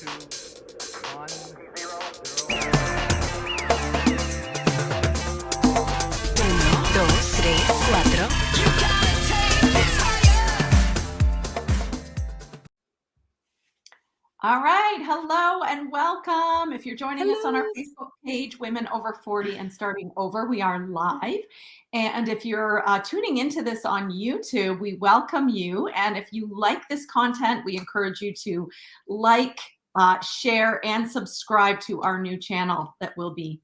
1, 0. Uno, dos, tres, cuatro. All right. Hello and welcome. If you're joining us on our Hello. Facebook page, Women Over 40 and Starting Over, we are live. And if you're tuning into this on YouTube, we welcome you. And if you like this content, we encourage you to like, share, and subscribe to our new channel that will be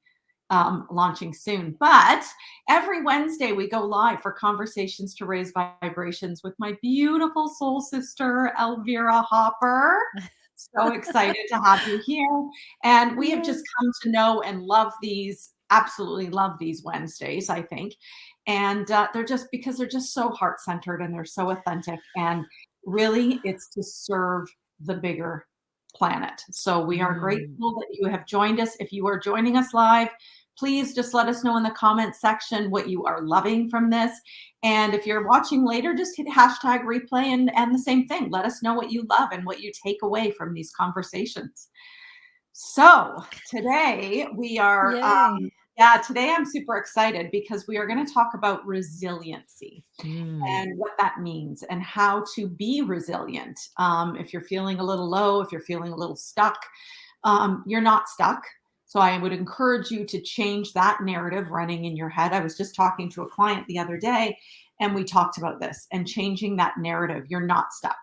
launching soon. But every Wednesday, we go live for Conversations to Raise Vibrations with my beautiful soul sister, Elvira Hopper. So excited to have you here. And we have just come to know and love these, absolutely love these Wednesdays, I think. And they're just because they're just so heart-centered and they're so authentic. And really, it's to serve the bigger planet. So we are grateful that you have joined us. If you are joining us live, please just let us know in the comments section what you are loving from this. And if you're watching later, just hit hashtag replay and the same thing. Let us know what you love and what you take away from these conversations. So today we are, today I'm super excited because we are going to talk about resiliency and what that means and how to be resilient. If you're feeling a little low, if you're feeling a little stuck, you're not stuck. So I would encourage you to change that narrative running in your head. I was just talking to a client the other day and we talked about this and changing that narrative. You're not stuck.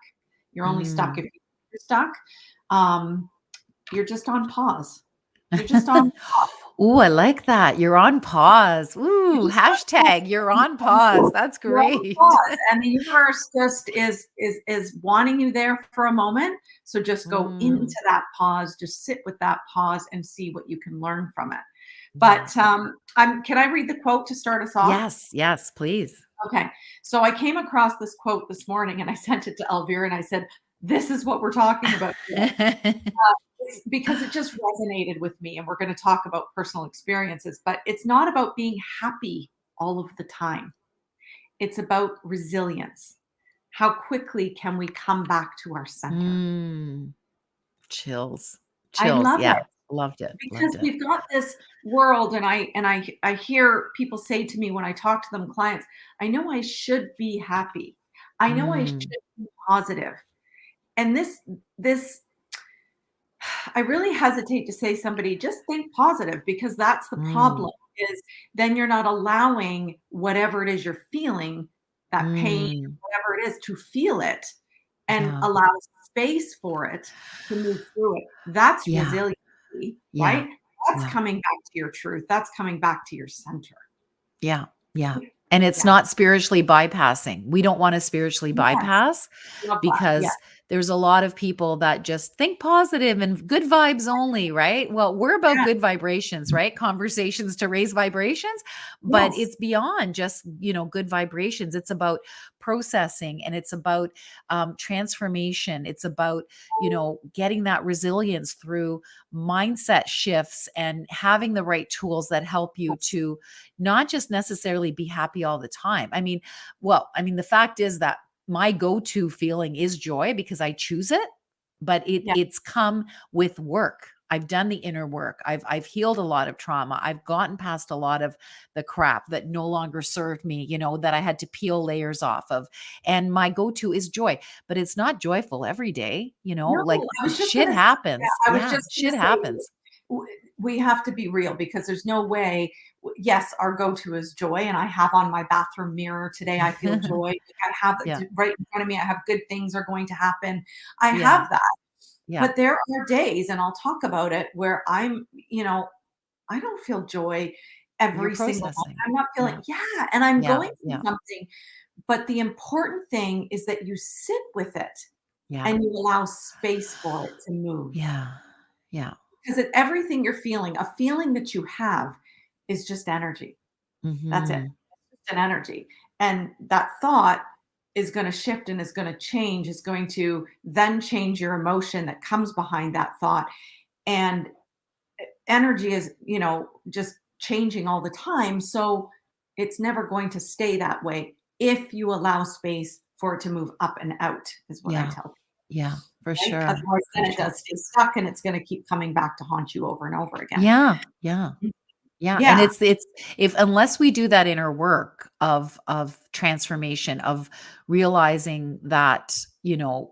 You're only stuck if you're stuck. You're just on pause. You're just on pause. Ooh, I like that. You're on pause. Ooh, hashtag you're on pause. That's You're on great. pause. And the universe just is wanting you there for a moment. So just go into that pause, just sit with that pause and see what you can learn from it. But can I read the quote to start us off? Yes, please. Okay. So I came across this quote this morning and I sent it to Elvira and I said, this is what we're talking about today. Because it just resonated with me, and we're going to talk about personal experiences, but it's not about being happy all of the time. It's about resilience. How quickly can we come back to our center? Chills. I love Yeah. it. Loved it. Because we've got this world, and I hear people say to me when I talk to them, clients, I know I should be happy. I know I should be positive. And this I really hesitate to say somebody just think positive, because that's the problem, is then you're not allowing whatever it is you're feeling, that pain, whatever it is, to feel it and allow space for it to move through it. That's resiliency, right? That's coming back to your truth. That's coming back to your center. Yeah. And it's not spiritually bypassing. We don't want to spiritually bypass because there's a lot of people that just think positive and good vibes only, right? Well, we're about good vibrations, right? Conversations to raise vibrations, but it's beyond just, good vibrations. It's about processing, and it's about transformation. It's about, getting that resilience through mindset shifts and having the right tools that help you to not just necessarily be happy all the time. The fact is that my go-to feeling is joy because I choose it, but it's come with work. I've done the inner work. I've healed a lot of trauma. I've gotten past a lot of the crap that no longer served me, that I had to peel layers off of. And my go-to is joy, but it's not joyful every day, like shit happens. Shit happens. We have to be real, because there's no way. Yes, our go-to is joy, and I have on my bathroom mirror today, I feel joy. I have it right in front of me. I have good things are going to happen. I have that. But there are days, and I'll talk about it, where I don't feel joy every single moment. I'm not feeling, and I'm going through something. But the important thing is that you sit with it and you allow space for it to move. Because everything you're feeling, a feeling that you have, is just energy. That's it. It's just an energy. And that thought is going to shift and is going to change, is going to then change your emotion that comes behind that thought. And energy is, just changing all the time. So it's never going to stay that way if you allow space for it to move up and out, is what I tell people. Yeah, For right? sure. Otherwise, For then it sure. does stay stuck, and it's gonna keep coming back to haunt you over and over again. Yeah. Yeah. Mm, Yeah, and yeah, it's if unless we do that inner work of transformation, of realizing that,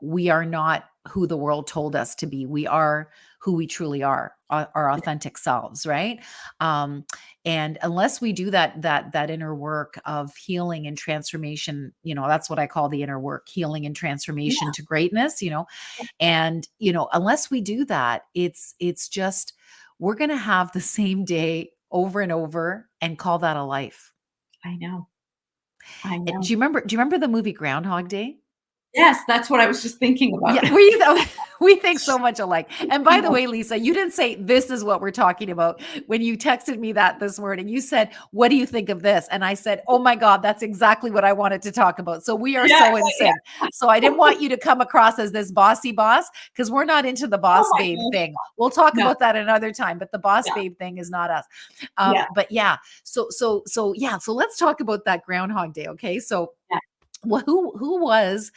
we are not who the world told us to be. We are who we truly are, our authentic selves, right? Um, and unless we do that inner work of healing and transformation, that's what I call the inner work, healing and transformation yeah, to greatness, and, unless we do that, it's just we're going to have the same day over and over and call that a life. I know, I Do know. you remember do you remember the movie Groundhog Day? Yes, that's what I was just thinking about. Yeah, we think so much alike. And by the way, Lisa, you didn't say this is what we're talking about when you texted me that this morning. You said, "What do you think of this?" And I said, "Oh my God, that's exactly what I wanted to talk about." So we are Yeah, so in yeah. sync. So I didn't want you to come across as this bossy boss because we're not into the Oh boss my babe gosh. thing. We'll talk No, about that another time, but the boss yeah, babe thing is not us. yeah, But yeah, so yeah, so let's talk about that Groundhog Day. Okay, so yeah. well, who was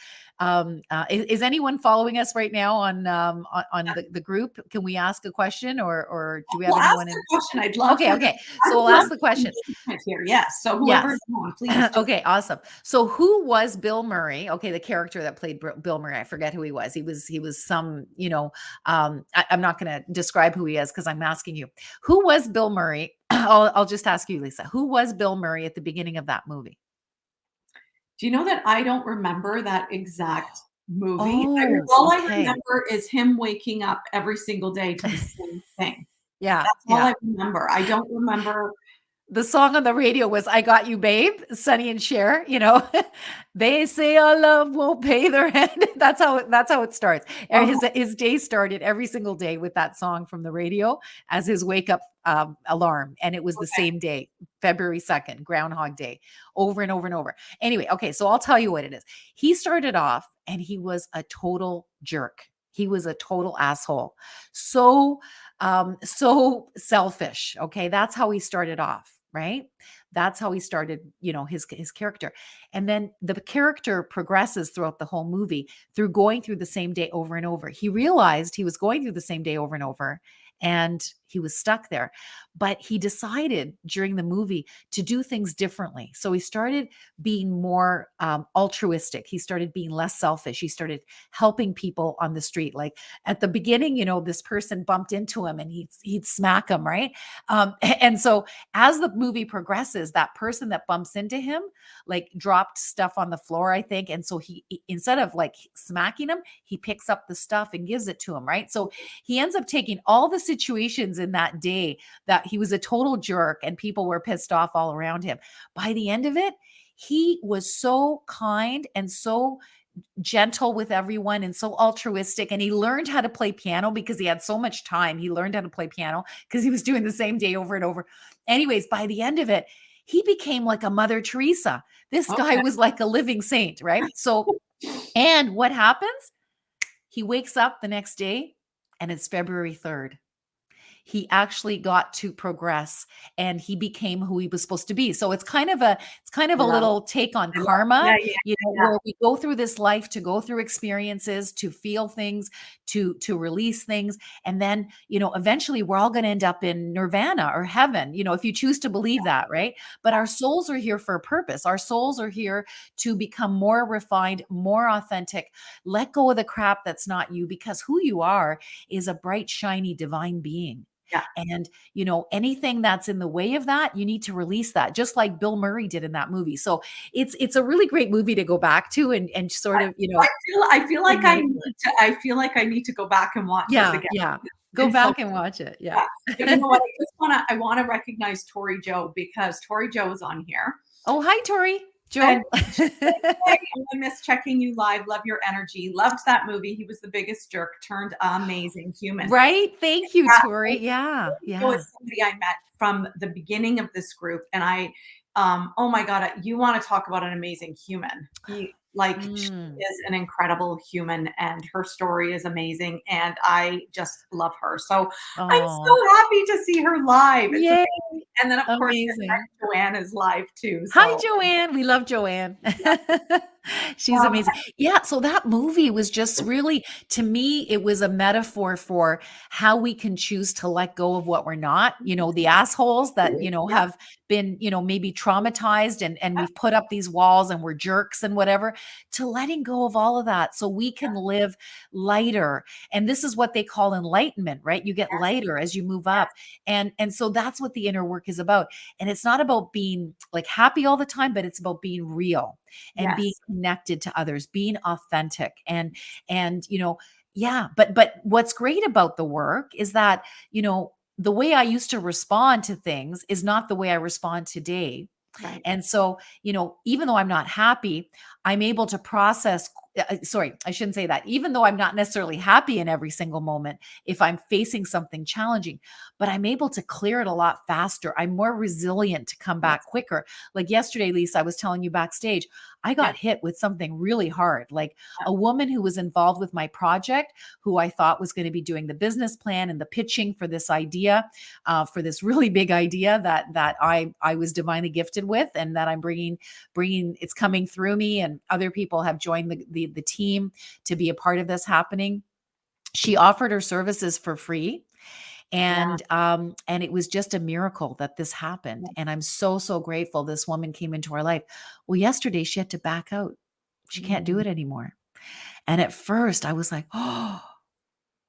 is anyone following us right now on the group? Can we ask a question or do we have Well, ask anyone the in? question. I'd love Okay, to okay. I So would we'll love ask the some question. engagement here. Yes. So Yes. whoever's on, please do. Okay, awesome. So who was Bill Murray? Okay, the character that played Bill Murray. I forget who he was. He was some, I'm not going to describe who he is because I'm asking you. Who was Bill Murray? I'll just ask you, Lisa. Who was Bill Murray at the beginning of that movie? Do you know that I don't remember that exact movie? Oh, All I okay. remember is him waking up every single day to the same thing. Yeah, That's all yeah. I remember. I don't remember. The song on the radio was "I Got You, Babe," Sonny and Cher, They say our love won't pay their rent. That's how it starts. Oh, His day started every single day with that song from the radio as his wake up alarm, and it was the okay. same day, February 2nd, Groundhog Day, over and over and over. Anyway, okay, so I'll tell you what it is. He started off, and he was a total jerk. He was a total asshole. So selfish. Okay, that's how he started off, right? That's how he started, his character. And then the character progresses throughout the whole movie through going through the same day over and over. He realized he was going through the same day over and over and he was stuck there. But he decided during the movie to do things differently. So he started being more altruistic. He started being less selfish. He started helping people on the street. Like at the beginning, this person bumped into him and he'd smack him, right? And so as the movie progresses, that person that bumps into him like dropped stuff on the floor, I think. And so instead of like smacking him, he picks up the stuff and gives it to him, right? So he ends up taking all the situations in that day that he was a total jerk and people were pissed off all around him. By the end of it, he was so kind and so gentle with everyone and so altruistic. And he learned how to play piano because he had so much time. He learned how to play piano because he was doing the same day over and over. Anyways, by the end of it, he became like a Mother Teresa. This guy Okay. was like a living saint, right? So, and what happens? He wakes up the next day and it's February 3rd. He actually got to progress and he became who he was supposed to be. So it's kind of I a love it. little take on I love Yeah, karma, yeah, yeah. where we go through this life to go through experiences, to feel things, to release things, and then, eventually we're all going to end up in nirvana or heaven, if you choose to believe that, right? But our souls are here for a purpose. Our souls are here to become more refined, more authentic. Let go of the crap that's not you because who you are is a bright, shiny, divine being. Yeah. And, anything that's in the way of that, you need to release that, just like Bill Murray did in that movie. So it's a really great movie to go back to and sort of, I feel like dig into it. I need to go back and watch this Yeah, again. yeah. It's Go been so back and watch it. Yeah. Yeah. But you know what? I wanna recognize Tori Joe because Tori Joe is on here. Oh, hi, Tori. And Joe. she said, "Hey, I miss checking you live. Love your energy. Loved that movie. He was the biggest jerk, turned amazing human." Right. Thank you, Yeah, Tori. and Yeah. Tori Joe Yeah. is somebody I met from the beginning of this group, and oh my god, you wanna talk about an amazing human. She Mm. is an incredible human, and her story is amazing, and I just love her. So I'm Oh, so happy to see her live. It's yay. amazing. And then, of course, your Amazing. friend Joanne is live too. Hi, So Joanne. We love Joanne. She's amazing. Yeah, so that movie was just really, to me, it was a metaphor for how we can choose to let go of what we're not, the assholes that, Yeah, have been, maybe traumatized and we've put up these walls and we're jerks and whatever, to letting go of all of that so we can live lighter. And this is what they call enlightenment, right? You get yes, lighter as you move yes, up. And so that's what the inner work is about. And it's not about being like happy all the time, but it's about being real and being yes, connected to others, being authentic. And yeah, but what's great about the work is that, the way I used to respond to things is not the way I respond today. right. And so, even though I'm not happy, I'm able to process. Sorry, I shouldn't say that. Even though I'm not necessarily happy in every single moment, if I'm facing something challenging, but I'm able to clear it a lot faster. I'm more resilient to come Yes, back quicker. Like yesterday, Lisa, I was telling you backstage, I yes, got hit with something really hard. Like a woman who was involved with my project, who I thought was going to be doing the business plan and the pitching for this idea, for this really big idea that I was divinely gifted with, and that I'm bringing it's coming through me, and other people have joined the team to be a part of this happening. She offered her services for free, wow. and it was just a miracle that this happened, Yeah. and I'm so grateful this woman came into our life. Well, yesterday she had to back out. She can't do Mm, it anymore. And at first I was like, oh,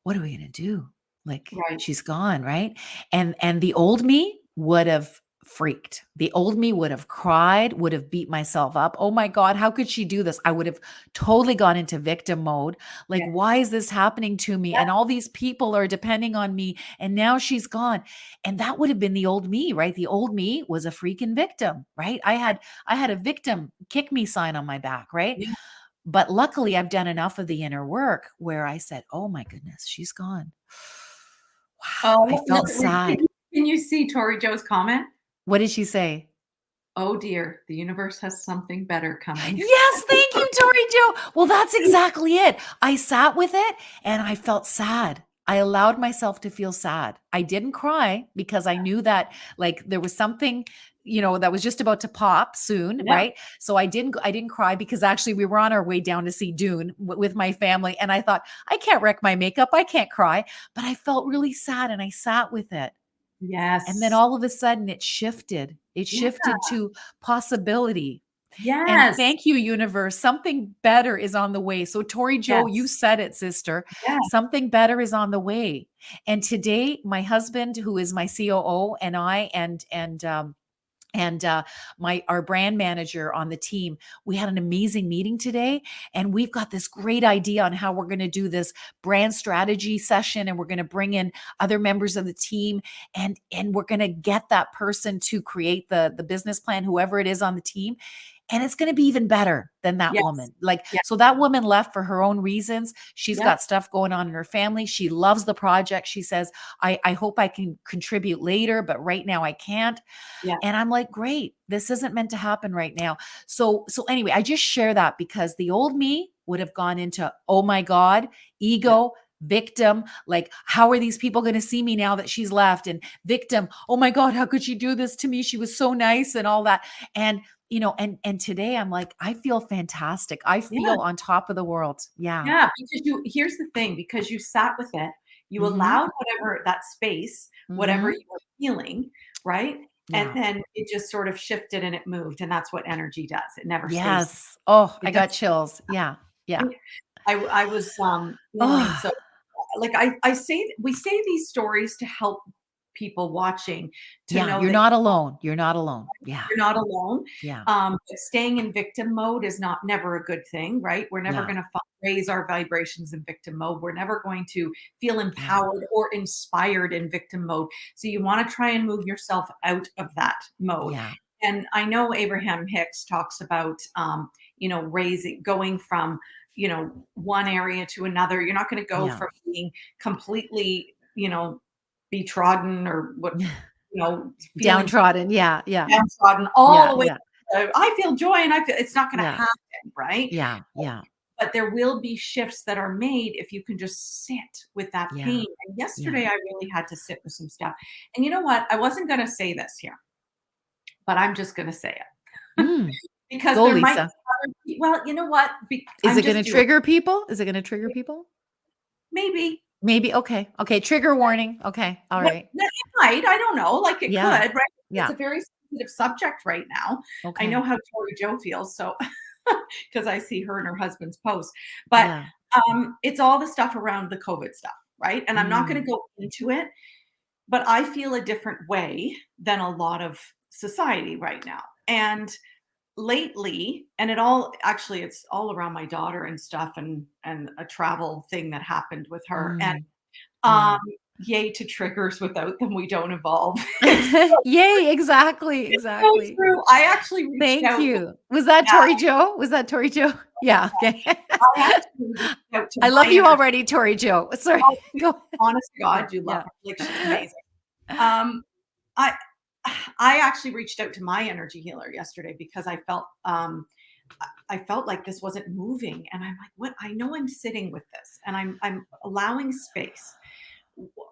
what are we going to do? Like, right. she's gone, right? And the old me would have freaked. The old me would have cried, would have beat myself up. Oh my God, how could she do this? I would have totally gone into victim mode. Like, Yeah, why is this happening to me? yeah, And all these people are depending on me, and now she's gone. And that would have been the old me, right? The old me was a freaking victim, right? I had a victim kick me sign on my back, right? yeah. But luckily, I've done enough of the inner work where I said, "Oh my goodness, she's gone." Wow, I Oh, felt sad. can you see Tori Joe's comment? What did she say? Oh dear, the universe has something better coming. Yes, thank you, Tori Joe. Well, that's exactly it. I sat with it and I felt sad. I allowed myself to feel sad. I didn't cry because I knew that like there was something, that was just about to pop soon, Yeah, right? So I didn't cry because actually we were on our way down to see Dune with my family, and I thought, I can't wreck my makeup. I can't cry, but I felt really sad and I sat with it. And then yes, all of a sudden it shifted. It yeah, shifted to possibility. And yes, thank you, universe. Something better is on the way. So, Tori Joe, you yes, said it, sister. yes, Something better is on the way. And today, my husband, who is my COO, and I, and my our brand manager on the team, we had an amazing meeting today, and we've got this great idea on how we're going to do this brand strategy session, and we're going to bring in other members of the team, and we're going to get that person to create the business plan, whoever it is on the team, and it's going to be even better than that yes, woman. Like, yeah, so that woman left for her own reasons. She's yeah, got stuff going on in her family. She loves the project. She says, I hope I can contribute later, but right now I can't. yeah, And I'm like, great, this isn't meant to happen right now. So anyway, I just share that because the old me would have gone into, oh my God, yeah, ego, victim, like, how are these people going to see me now that she's left? And victim, oh my God, how could she do this to me? She was so nice and all that. And and today I'm like, I feel fantastic. I yeah. feel on top of the world. Yeah. Yeah, because you here's the thing, because you sat with it, you Mhm. allowed whatever that space, whatever Mhm. you were feeling, right? And Yeah. then it just sort of shifted and it moved, and that's what energy does. It never stays. Yes. Oh, I It got doesn't. chills. Yeah. Yeah. I was feeling Oh, so like I say we say these stories to help people watching to yeah, know you're that not alone. You're not alone. Yeah. you're not alone. Yeah. But staying in victim mode is not never a good thing, right? We're never Yeah. going to raise our vibrations in victim mode. We're never going to feel Yeah. empowered or inspired in victim mode. So you want to try and move yourself out of that mode. Yeah. And I know Abraham Hicks talks about, raising, going from, one area to another. You're not going to go Yeah. from being completely, be trodden or what, feeling Downtrodden. Yeah. Yeah. downtrodden all Yeah. the way. Yeah. I feel joy, and I feel it's not going to Yeah. happen, right? Yeah. Yeah. But there will be shifts that are made if you can just sit with that Yeah. pain. And Yeah. yesterday, I really had to sit with some stuff. And you know what? I wasn't going to say this here, but I'm just going to say it Mm. because Go, there might be Lisa. Well, you know what? Is I'm it gonna just doing trigger people? Is it gonna trigger people? maybe. Maybe. Okay. Okay. Trigger warning. Okay. All But right. it might, I don't know, like, it Yeah. could, right? It's Yeah. a very sensitive subject right now. I know Okay. how Tori Jo feels, so because I see her and her husband's posts. But, Yeah. it's all the stuff around the COVID stuff, right? And I'm not gonna Mm. go into it, but I feel a different way than a lot of society right now. And lately, and it's all around my daughter and stuff, and a travel thing that happened with her. And Mm. um, Yeah. yay to triggers, without them, we don't evolve. Yay, exactly, It's so exactly. true. I actually reached Thank out. you. Was that Yeah, Tori Jo? Was that Tori Jo? Yeah, okay. I actually reached out to I my love you energy. already, Tori Jo. Sorry, Oh, go honest to Yeah, God, you love yeah. her. Like, she's amazing. Um, I I actually reached out to my energy healer yesterday because I felt like this wasn't moving, and I'm like, "What? I know I'm sitting with this, and I'm allowing space.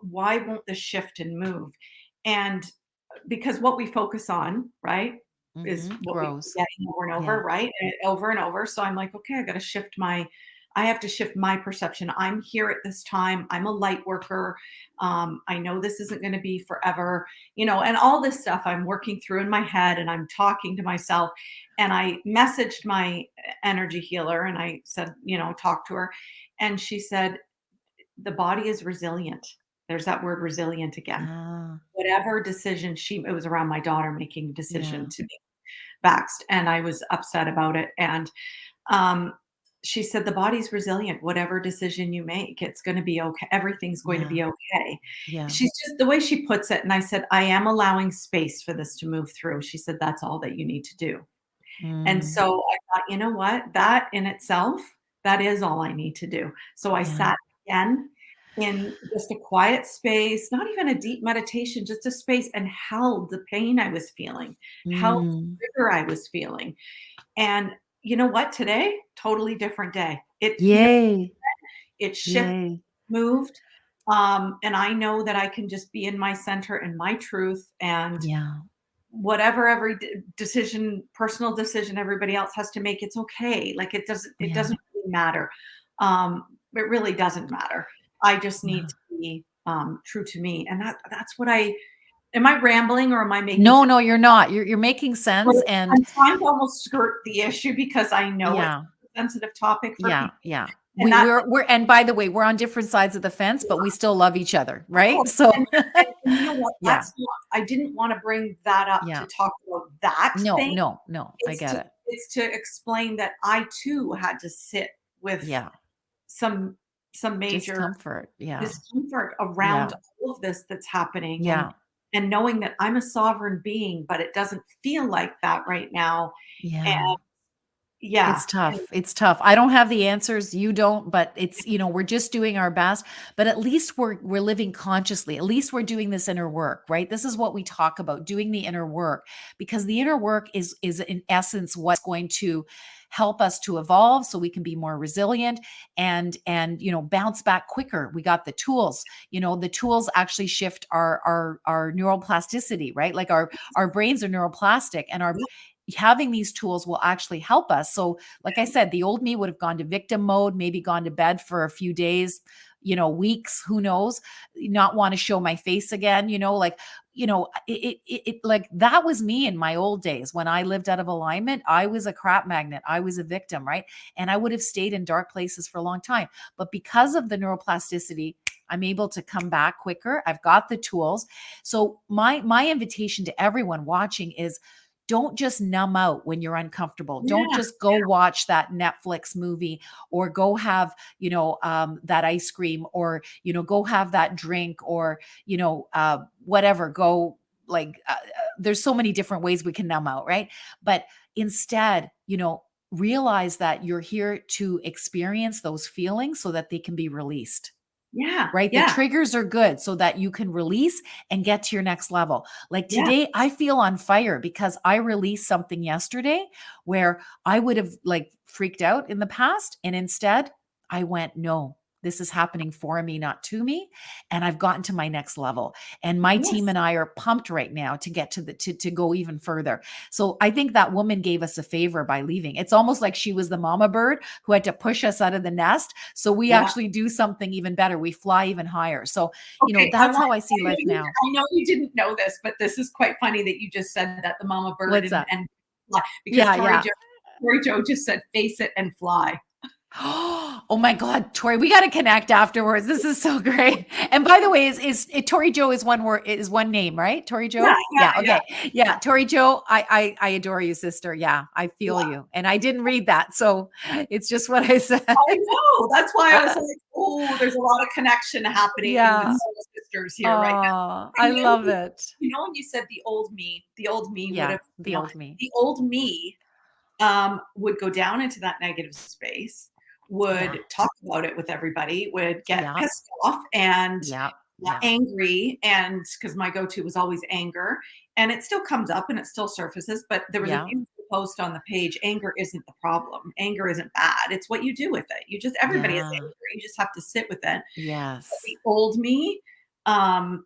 Why won't this shift and move?" And because what we focus on, right, is Mhm, what we keep grows. getting over and Yeah, over, right? And over and over. So I'm like, okay, I have to shift my perception. I'm here at this time. I'm a light worker. I know this isn't going to be forever, and all this stuff I'm working through in my head, and I'm talking to myself. And I messaged my energy healer and I said, talk to her. And she said, the body is resilient. There's that word resilient again. ah, Whatever decision it was around my daughter making a yeah, decision to be vaxxed, and I was upset about it. And um, she said, the body's resilient. Whatever decision you make, it's going to be okay. Everything's going to yeah, be okay. yeah, She's just the way she puts it. And I said, I am allowing space for this to move through. She said, that's all that you need to do. And mm, so I thought, you know what? That in itself, that is all I need to do. So I yeah, sat again in just a quiet space, not even a deep meditation, just a space, and held the pain I was feeling, held mm. the trigger I was feeling. And you know what? Today, totally different day. It feels, Yay, it shifted, yay, moved. And I know that I can just be in my center and my truth, and yeah, whatever every decision, personal decision everybody else has to make, it's okay. Like, it yeah, doesn't really matter. It really doesn't matter. I just need yeah. to be true to me. And that's what am I rambling, or am I making No, sense? no, you're not. You're making But sense, and I'm trying to almost skirt the issue because I know it's yeah. a sensitive topic for Yeah, people. yeah. And We we're and by the way, we're on different sides of the fence, but we still love each other, of right? course, So and you know what? yeah, I didn't wanna bring that up to yeah. talk about that No, thing. no, no, I It's get to it. it's to explain that I too had to sit with Yeah. some major Discomfort. Yeah. discomfort around Yeah. all of this that's happening, and Yeah. knowing that I'm a sovereign being, but it doesn't feel like that right now. And Yeah. yeah, It's and tough. It's tough. I don't have the answers, you don't, but we're just doing our best, but at least we're living consciously. At least we're doing this inner work, right? This is what we talk about, doing the inner work, because the inner work is in essence what's going to help us to evolve so we can be more resilient and bounce back quicker. We got the tools. The tools actually shift our neuroplasticity, right? Like our brains are neuroplastic, and our having these tools will actually help us. So, like I said, the old me would have gone to victim mode, maybe gone to bed for a few days, weeks, who knows, not want to show my face again, like that was me in my old days when I lived out of alignment. I was a crap magnet. I was a victim, right? And I would have stayed in dark places for a long time. But because of the neuroplasticity, I'm able to come back quicker. I've got the tools. So my invitation to everyone watching is don't just numb out when you're uncomfortable. Don't yeah, just go watch that Netflix movie or go have, that ice cream or, go have that drink or, whatever, go like, there's so many different ways we can numb out, right? But instead, realize that you're here to experience those feelings so that they can be released, yeah, right? The yeah, triggers are good so that you can release and get to your next level. Like yeah, today, I feel on fire because I released something yesterday where I would have like freaked out in the past. And instead, I went, no. This is happening for me, not to me. And I've gotten to my next level. And my team Yes. and I are pumped right now to get to go even further. So I think that woman gave us a favor by leaving. It's almost like she was the mama bird who had to push us out of the nest. So we Yeah. actually do something even better. We fly even higher. So, Okay. that's how I see life now. I know you didn't know this, but this is quite funny that you just said that, the mama bird What's that? and fly, because Yeah, yeah. Tori Jo just said, face it and fly. Oh my God, Tori, we got to connect afterwards. This is so great. And by the way, is Tori Jo is one word, is one name, right? Tori Yeah, Jo? yeah, Yeah. yeah, Okay. Yeah. Tori Jo, I adore you, sister. Yeah. I feel yeah. you. And I didn't read that. So it's just what I said. I know. That's why I was like, oh, there's a lot of connection happening with Yeah. soul sisters here right now. Oh, I And then, love it. when you said the old me would Yeah. have, The old me. the old me would go down into that negative space, Yeah. would talk about it with everybody, would get Yeah. pissed off and Yeah. Yeah. angry, and because my go-to was always anger, and it still comes up and it still surfaces. But there was a Yeah. beautiful post on the page: anger isn't the problem, anger isn't bad, it's what you do with it. Everybody is Yeah. angry, you just have to sit with it. But Yes. the old me um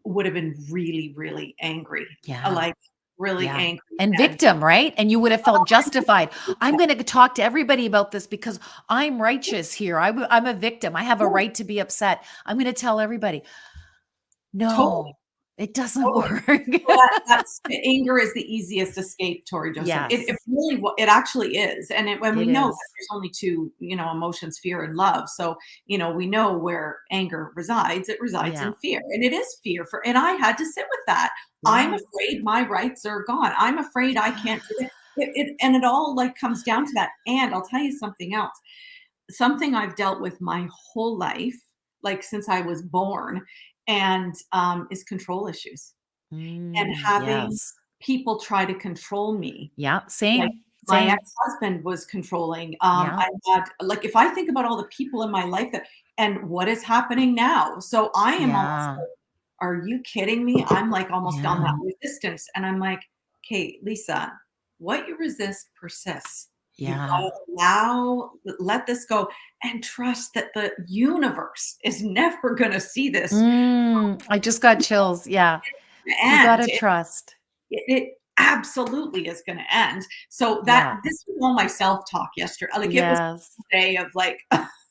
would have been really, really angry, Yeah. like really Yeah. angry. And And victim, right? And you would have felt justified. I'm going to talk to everybody about this because I'm righteous here. I'm a victim. I have a right to be upset. I'm going to tell everybody. totally, No, it doesn't totally. work. So that's anger is the easiest escape, Tori Joseph. It Yes, really, it actually is. And when we it know that is. there's only two, emotions, fear and love. So, we know where anger resides. It resides Yeah. in fear. And it is fear and I had to sit with that. I'm Yeah. afraid my rights are gone. I'm afraid I can't do it. And it all like comes down to that. And I'll tell you something else. Something I've dealt with my whole life, like since I was born, and is control issues and having Yes. people try to control me. Yeah. Like, Same. my Same. ex-husband was controlling. Yeah. I had like, if I think about all the people in my life that and what is happening now. So I am almost Yeah. like, are you kidding me? I'm like almost on Yeah. that resistance. And I'm like, okay, Lisa, what you resist persists. You've got Yeah. to let this go and trust that the universe is never going to see this I just got chills. Yeah. You got end. to trust. It absolutely is going to end. So Yeah. this was all my self-talk yesterday. Like, it was Yes. a day of like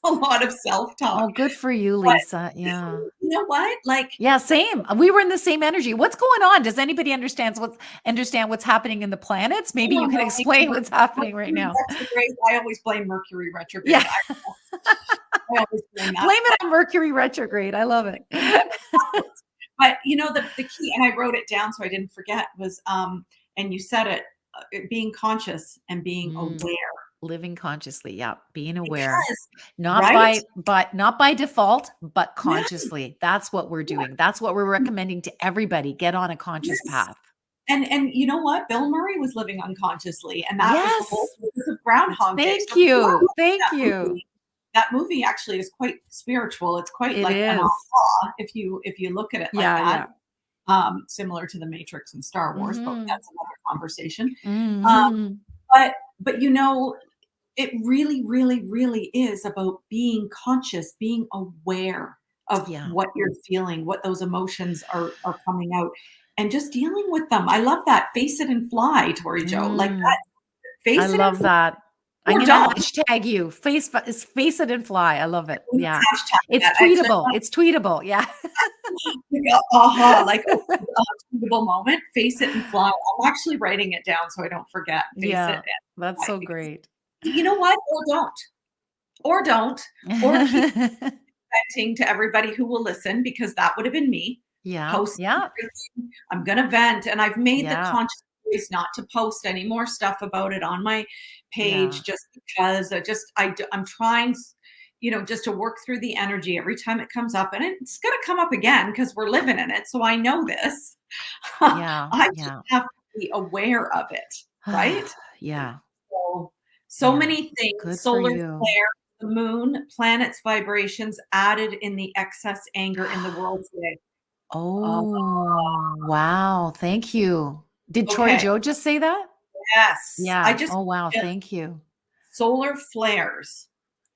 a lot of self-talk. Oh, good for you, But Lisa. Yeah. you know what? Like, Yeah, same. We were in the same energy. What's going on? Does anybody understand what's happening in the planets? I Maybe you don't can know, maybe explain what's happening right Mercury now. retrograde. I always blame Mercury retrograde. Yeah. I always blame that. Blame it on Mercury retrograde. I love it. But the key, and I wrote it down so I didn't forget, was and you said it, being conscious and being Mm, aware. living consciously. Yeah. Being aware. Because, Not right? by default, but Yeah. consciously. That's what we're doing. That's what we're recommending to everybody. Get on a conscious Yes. path. And you know what? Bill Murray was living unconsciously, and that was the whole Yes. purpose of Groundhog Day. Thank So if you wanna you. look Thank at that you. movie, that movie actually is quite spiritual. It's quite It like an is. aha if you look at it like Yeah, that, yeah. similar to The Matrix and Star Wars, but Mhm. that's another conversation. Um, Mhm. but it really, really, really is about being conscious, being aware of Yeah. what you're feeling, what those emotions are coming out, and just dealing with them. I love that. Face it and fly, Tori Joe. Like Mm. that. I Face it and love fly, that. I'm or gonna don't. hashtag you. Face it and fly. I love it. We Yeah. hashtag It's that. Actually, tweetable. It's tweetable. Yeah. like aha, like a tweetable moment. Face it and fly. I'm actually writing it down so I don't forget. Face it Yeah. and That's fly. so Because great. you know what? Or don't, or keep venting to everybody who will listen, because that would have been me. Yeah. Posting Yeah. everything. I'm gonna vent, and I've made the Yeah. conscious choice not to post any more stuff about it on my Yeah. page, just because I'm trying, just to work through the energy every time it comes up, and it's gonna come up again because we're living in it. So I know this. Yeah. I just Yeah. have to be aware of it, right? Yeah. So Yeah. many things: Good for solar you. flare, the moon, planets, vibrations added in the excess anger in the world today. Oh, Oh, wow. Thank you. Did Tori okay. Joe just say that? Yes. I Yeah. just Oh, wow. Thank you. solar flares,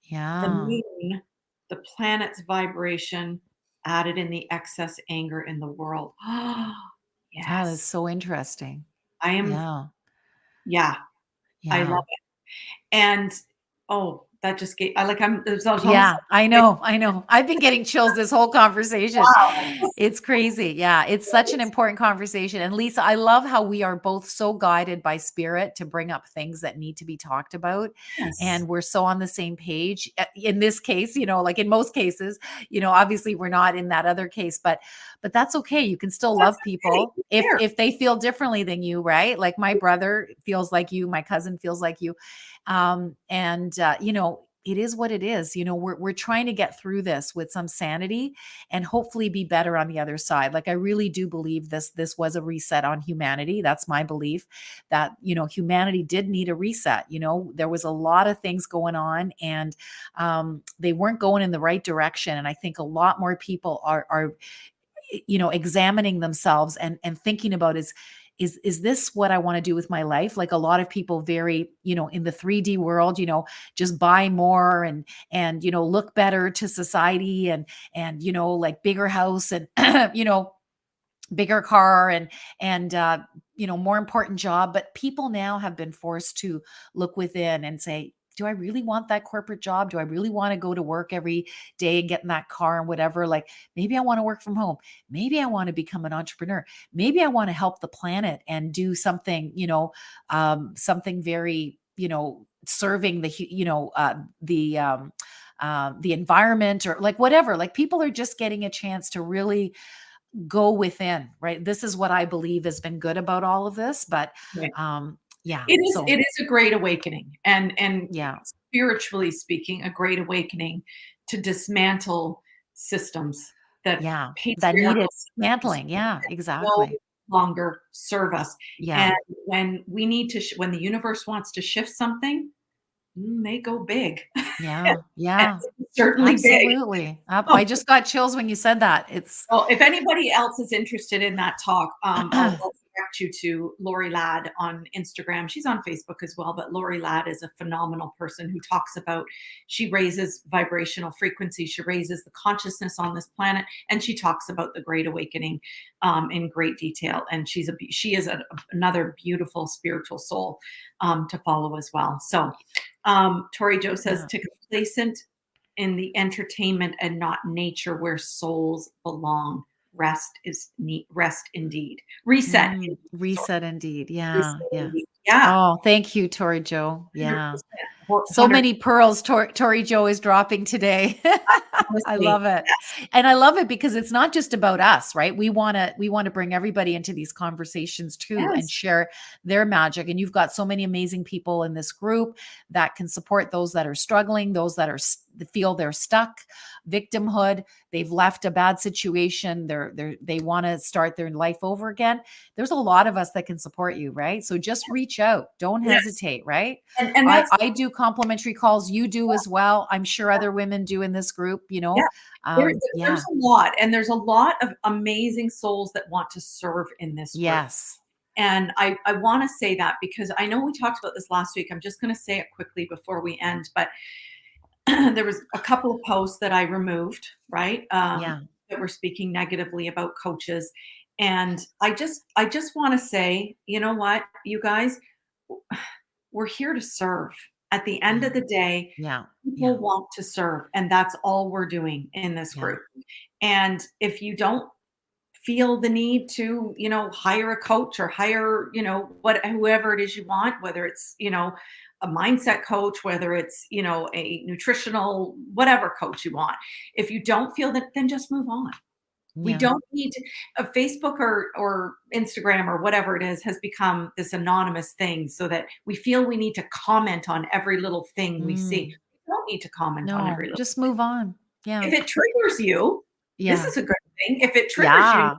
the Yeah. moon, the planet's vibration added in the excess anger in the world. Ah, that's Yes. so interesting. I am, Yeah. yeah, I love Yeah. it. And oh, that just gave, I like, there's almost Yeah, I know, I know. I've been getting chills this whole conversation. wow. It's crazy. Yeah, it's such an important conversation. And Lisa, I love how we are both so guided by spirit to bring up things that need to be talked about. Yes. And we're so on the same page. In this case, like in most cases, obviously we're not in that other case, but that's okay. You can still That's love okay. people Who if cares? they feel differently than you, right? Like my brother feels like you, my cousin feels like you. And it is what it is. We're trying to get through this with some sanity and hopefully be better on the other side. Like I really do believe this was a reset on humanity. That's my belief that, humanity did need a reset. There was a lot of things going on and they weren't going in the right direction. And I think a lot more people are examining themselves and thinking about is this what I want to do with my life? Like a lot of people very, in the 3D world, just buy more and look better to society and like bigger house and bigger car and more important job. But people now have been forced to look within and say, do I really want that corporate job? Do I really want to go to work every day and get in that car and whatever? Like maybe I want to work from home. Maybe I want to become an entrepreneur. Maybe I want to help the planet and do something, something very, serving the environment or like whatever. Like people are just getting a chance to really go within, right? This is what I believe has been good about all of this. But Right. yeah. It So is a great awakening, and yeah. spiritually speaking, a great awakening to dismantle systems that Yeah. That patriarchal needed systems dismantling. Yeah, no exactly. longer serve us. Yeah. And when we need to, when the universe wants to shift something, they go big, Yeah. and Yeah. it's certainly big. Absolutely. I just got chills when you said that. It's Well, if anybody else is interested in that talk, I'll direct you to Lori Ladd on Instagram. She's on Facebook as well, but Lori Ladd is a phenomenal person who talks about, she raises vibrational frequency, she raises the consciousness on this planet, and she talks about the Great Awakening in great detail. And she is another beautiful spiritual soul to follow as well. So, Tori Joe says yeah. to complacent in the entertainment and not nature where souls belong. Rest indeed. Reset. Sorry. Reset indeed. Yeah. Reset Yeah. indeed. Yeah. Oh, thank you, Tori Joe. Yeah. 100%. So 100. many pearls Tori Joe is dropping today. I Honestly, love it. yes. And I love it because it's not just about us, right? We want to bring everybody into these conversations too and Yes. share their magic. And you've got so many amazing people in this group that can support those that are struggling, those that feel they're stuck, victimhood, they've left a bad situation, they want to start their life over again. There's a lot of us that can support you, right? So just reach out. Don't Yes. hesitate, right? And I that's I do complimentary calls. You do as well. I'm sure other women do in this group, yeah. There's Yeah. a lot, and there's a lot of amazing souls that want to serve in this group. Yes. And I want to say that because I know we talked about this last week. I'm just going to say it quickly before we end, but there was a couple of posts that I removed, right? Yeah. That were speaking negatively about coaches. And I just want to say, you know what, you guys, we're here to serve. At the end Yeah. of the day, Yeah. people Yeah. want to serve, and that's all we're doing in this Yeah. group. And if you don't feel the need to, hire a coach or hire, whoever it is you want, whether it's, a mindset coach, whether it's, a nutritional, whatever coach you want. If you don't feel that, then just move on. We Yeah. don't need to, Facebook or Instagram or whatever it is has become this anonymous thing so that we feel we need to comment on every little thing we see. Mm. We don't need to comment on every No, little. just move on. If Yeah. it triggers you, this Yeah. is a good thing. If it triggers you, Yeah.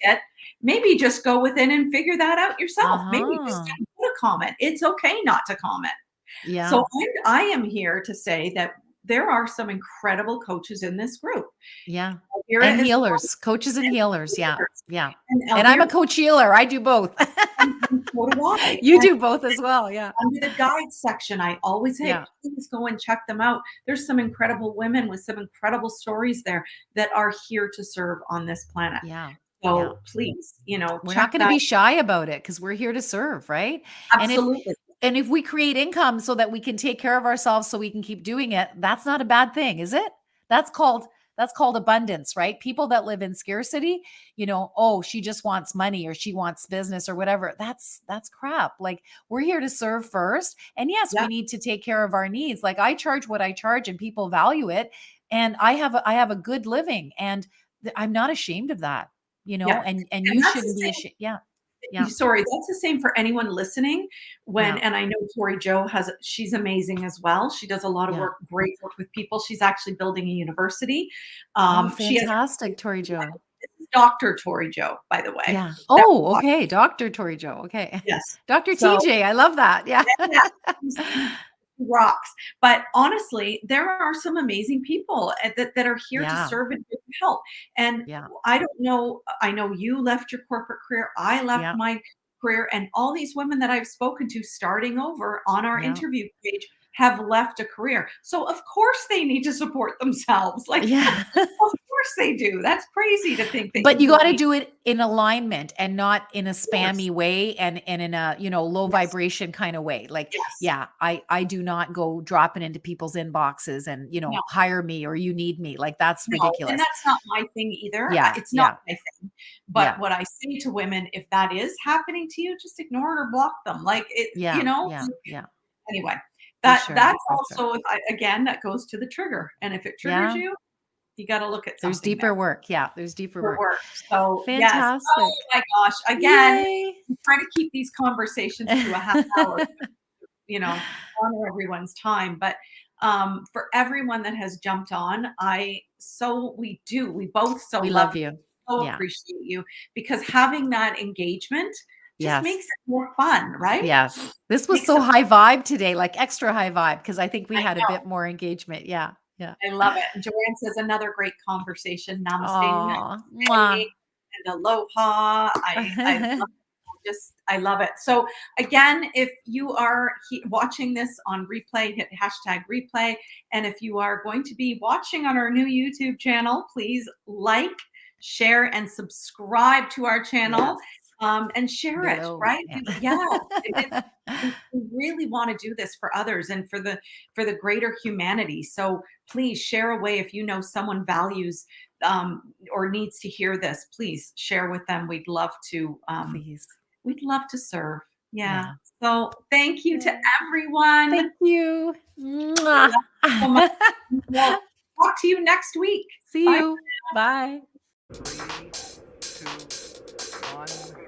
it, maybe just go within and figure that out yourself. Maybe just Uh-huh. don't put a comment. It's okay not to comment. Yeah. So I am here to say that there are some incredible coaches in this group. Yeah. Elvira And is healers, coaches and healers. Yeah. Yeah. and And I'm Elvira a coach healer. I do both. so do I. You And do both as well. Yeah. under the guides section, I always say, Yeah. please go and check them out. There's some incredible women with some incredible stories there that are here to serve on this planet. Yeah. Yeah. So please, We're not check going to that. be shy about it because we're here to serve, right? And Absolutely. if we create income so that we can take care of ourselves so we can keep doing it, that's not a bad thing, is it? That's called abundance, right? People that live in scarcity, oh, she just wants money or she wants business or whatever. That's crap. Like, we're here to serve first. And yes, Yeah. we need to take care of our needs. Like, I charge what I charge and people value it. And I have a good living, and I'm not ashamed of that, Yeah. and And you that's the shouldn't be same. ashamed. Yeah. Yeah. Sorry, that's the same for anyone listening. Yeah. And I know Tori Joe she's amazing as well. She does a lot of Yeah. work, great work with people. She's actually building a university. Oh, She has fantastic, Tori Joe. Dr. Tori Joe, by the way. Yeah. That Oh, we're talking. okay. Dr. Tori Joe. Okay. Yes. Dr. So TJ. I love that. Yeah. yeah, she rocks. But honestly, there are some amazing people that are here to Yeah. serve and here to help. And Yeah. I don't know, I know you left your corporate career. I left Yeah. my career, and all these women that I've spoken to starting over on our Yeah. interview page have left a career. So of course they need to support themselves. Like, Yeah. of course they do. That's crazy to think that But you you got to don't need. do it in alignment and not in a Of course. spammy way and in a, low Yes. vibration kind of way. Like, Yes. yeah, I do not go dropping into people's inboxes and, No. hire me or you need me. Like, that's No, and ridiculous. that's not my thing either. Yeah. It's not Yeah. my thing. But Yeah. what I say to women, if that is happening to you, just ignore it or block them. Like, Yeah. Yeah. Yeah. anyway, For sure. that's For sure. also, again, that goes to the trigger. And if it triggers Yeah. you, you got to look at There's something there deeper work. Yeah. There's deeper for work. work. So yes. Oh Fantastic. my gosh. Again, Yay. we try to keep these conversations to a half hour, honor everyone's time. But for everyone that has jumped on, we both so We love love you. so Yeah. appreciate you, because having that engagement just Yes. makes it more fun, right? Yes. This was Makes so it, high vibe today, like extra high vibe, because I think we I had a know, bit more engagement. Yeah. Yeah. I love it. And Joanne says another great conversation. Namaste Oh, mwah. and aloha. I love I love it. So again, if you are watching this on replay, hit hashtag replay. And if you are going to be watching on our new YouTube channel, please like, share, and subscribe to our channel. Yes. And share it, Below. right? Yeah. We really want to do this for others and for the greater humanity. So please share away. If you know someone values or needs to hear this, please share with them. Please. We'd love to serve. Yeah. Yeah. So thank you to Yeah. everyone. Thank you. I Mwah. love you so much. We'll talk to you next week. See Bye. you. Bye. 3, 2, 1.